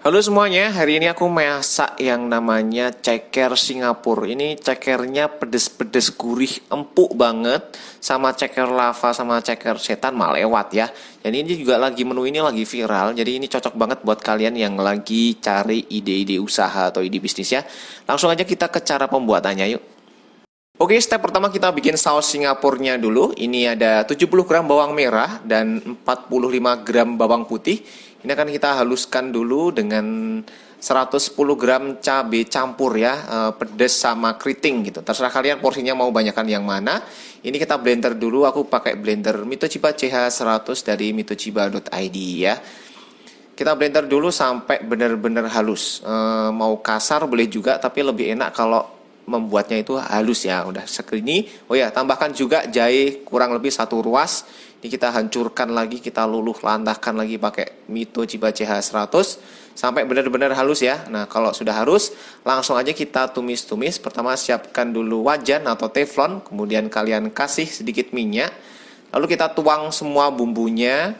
Halo semuanya, hari ini aku masak yang namanya ceker Singapura. Ini cekernya pedes-pedes gurih, empuk banget. Sama ceker lava, sama ceker setan mah lewat ya. Jadi ini juga lagi menu ini lagi viral. Jadi ini cocok banget buat kalian yang lagi cari ide-ide usaha atau ide bisnis ya. Langsung aja kita ke cara pembuatannya yuk. Oke, step pertama kita bikin saus Singapurnya dulu. Ini ada 70 gram bawang merah dan 45 gram bawang putih. Ini akan kita haluskan dulu dengan 110 gram cabai campur ya, pedas sama keriting gitu. Terserah kalian porsinya mau banyakkan yang mana. Ini kita blender dulu, aku pakai blender Mitochiba CH100 dari mitochiba.id ya. Kita blender dulu sampai benar-benar halus. Mau kasar boleh juga, tapi lebih enak kalau membuatnya itu halus ya. Udah segini. Oh ya, tambahkan juga jahe kurang lebih 1 ruas. Ini kita hancurkan lagi, kita luluh lantahkan lagi pakai Mitochiba CH100 sampai benar-benar halus ya. Nah, kalau sudah halus, langsung aja kita tumis-tumis. Pertama siapkan dulu wajan atau teflon, kemudian kalian kasih sedikit minyak. Lalu kita tuang semua bumbunya.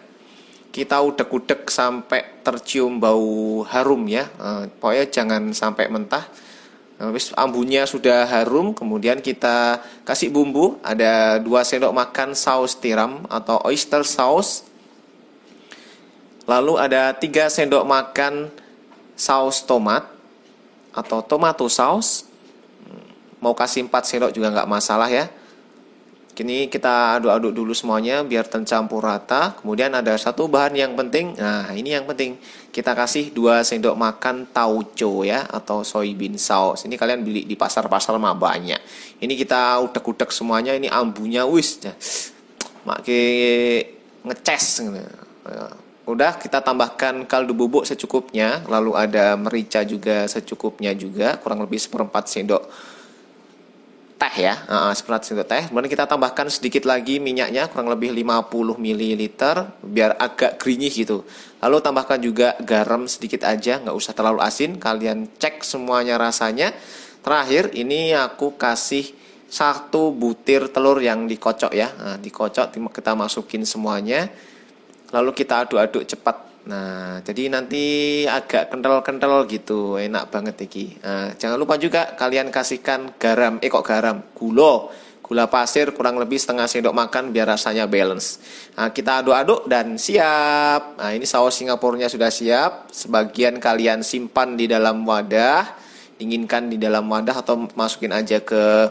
Kita udek-udek sampai tercium bau harum ya. Pokoknya jangan sampai mentah. Habis ambunya sudah harum, kemudian kita kasih bumbu. Ada 2 sendok makan saus tiram atau oyster sauce. Lalu ada 3 sendok makan saus tomat atau tomato sauce. Mau kasih 4 sendok juga nggak masalah ya. Kini kita aduk-aduk dulu semuanya biar tercampur rata. Kemudian ada satu bahan yang penting. Nah, ini yang penting. Kita kasih 2 sendok makan tauco ya atau soybean sauce. Ini kalian beli di pasar-pasar mah banyak. Ini kita udek-udek semuanya. Ini ambunya wis. Makai ngeces. Udah kita tambahkan kaldu bubuk secukupnya. Lalu ada merica juga secukupnya juga. Kurang lebih 1/4 sendok teh ya, seperempat sendok teh. Kemudian kita tambahkan sedikit lagi minyaknya, kurang lebih 50 ml biar agak krinyih gitu. Lalu tambahkan juga garam sedikit aja, nggak usah terlalu asin. Kalian cek semuanya rasanya. Terakhir ini aku kasih 1 butir telur yang dikocok ya. Nah, dikocok kita masukin semuanya. Lalu kita aduk-aduk cepat. Nah, jadi nanti agak kental-kental gitu, enak banget iki. Nah, jangan lupa juga kalian kasihkan garam, gula pasir kurang lebih setengah sendok makan biar rasanya balance. Nah, kita aduk-aduk dan siap. Nah, ini saus Singapurnya sudah siap. Sebagian kalian simpan di dalam wadah, dinginkan di dalam wadah atau masukin aja ke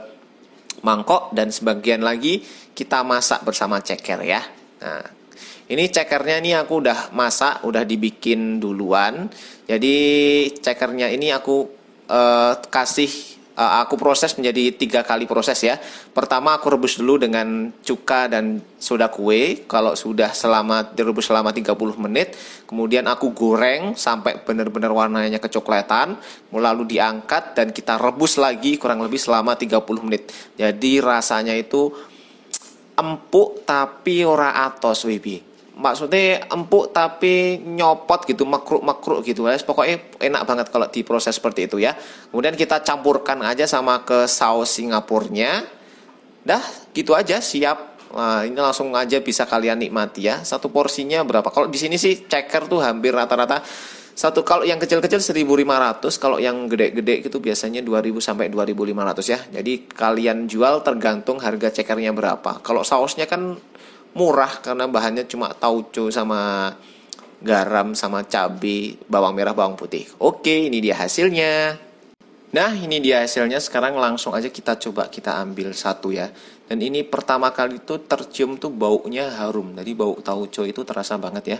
mangkok, dan sebagian lagi kita masak bersama ceker ya. Nah, ini cekernya ini aku udah masak, udah dibikin duluan. Jadi cekernya ini aku aku proses menjadi 3 kali proses ya. Pertama aku rebus dulu dengan cuka dan soda kue. Kalau sudah direbus selama 30 menit, kemudian aku goreng sampai benar-benar warnanya kecoklatan, lalu diangkat dan kita rebus lagi kurang lebih selama 30 menit. Jadi rasanya itu empuk tapi ora atos baby. Maksudnya empuk tapi nyopot gitu, makruk-makruk gitu guys. Pokoknya enak banget kalau diproses seperti itu ya. Kemudian kita campurkan aja sama ke saus Singapurnya. Dah gitu aja siap. Nah, ini langsung aja bisa kalian nikmati ya. Satu porsinya berapa? Kalau di sini sih ceker tuh hampir rata-rata satu, kalau yang kecil-kecil 1.500, kalau yang gede-gede itu biasanya 2.000 sampai 2.500 ya. Jadi kalian jual tergantung harga cekernya berapa. Kalau sausnya kan murah karena bahannya cuma tauco sama garam sama cabai, bawang merah, bawang putih. Oke, ini dia hasilnya. Nah, ini dia hasilnya. Sekarang langsung aja kita ambil satu ya. Dan ini pertama kali tuh tercium tuh baunya harum. Jadi bau tauco itu terasa banget ya.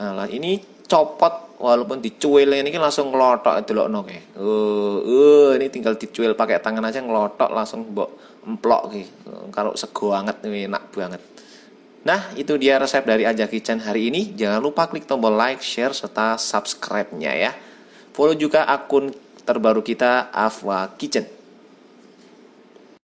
Nah, ini copot walaupun dicuil ini kan langsung ngelotok delokno ke. Ini tinggal dicuil pakai tangan aja ngelotok langsung mbok emplok ki. Kalau sego anget ini enak banget. Nah, itu dia resep dari Aja Kitchen hari ini. Jangan lupa klik tombol like, share, serta subscribe-nya ya. Follow juga akun terbaru kita, Afwa Kitchen.